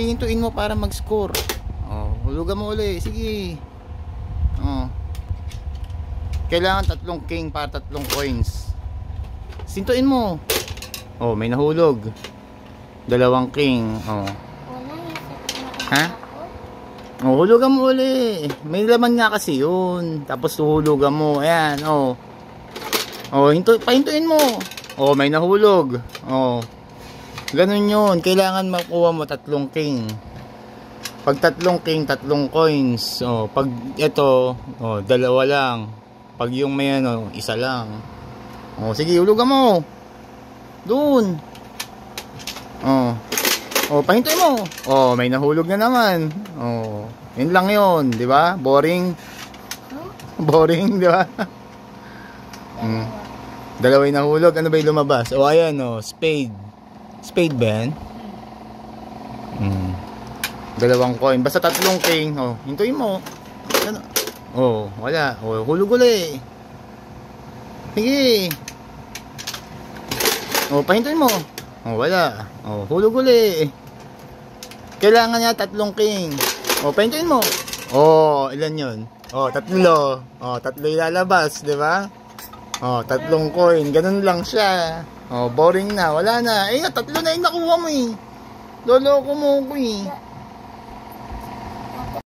Hintuin mo para mag-score. Oh, hulugan mo uli. Sige. Oh. Kailangan 3 king para 3 coins. Sintuin mo. Oh, may nahulog. 2 king. Oh. Ha? Oh, hulugan mo uli. May laman nga kasi yun. Tapos hulugan mo. Ayan, oh. Oh, pahintuin mo. Oh, may nahulog. Oh. Ganun yun. Kailangan makuha mo 3 king. Pag 3 king, 3 coins. Oh, pag ito, oh, 2 lang. Pag yung may ano, 1 lang. Oh, sige, hulugan mo. Doon. Oh. Oh, pahintuin mo. Oh, may nahulog na naman. Oh, yun lang yun, di ba? Boring. Boring, di ba? Dalawa yung nahulog. Ano ba yung lumabas? Oh, ayan, oh, spade. Spade ba yan? 2 coin. Basta 3 king. Oh, hintuin mo. Ano? Oh, wala. Oh, hulog uli. Sige. Oh, pahintuin mo. Oh, wala. Oh, hulog uli. Kailangan niya 3 king. Oh, pahintuin mo. Oh, ilan yun? Oh, 3. Oh, 3 ilalabas, di ba? Oh, 3 coin. Ganun lang siya. Oh, boring na. Wala na. Eh, 3 na yung nakuha mo eh. Loloko mo ko eh.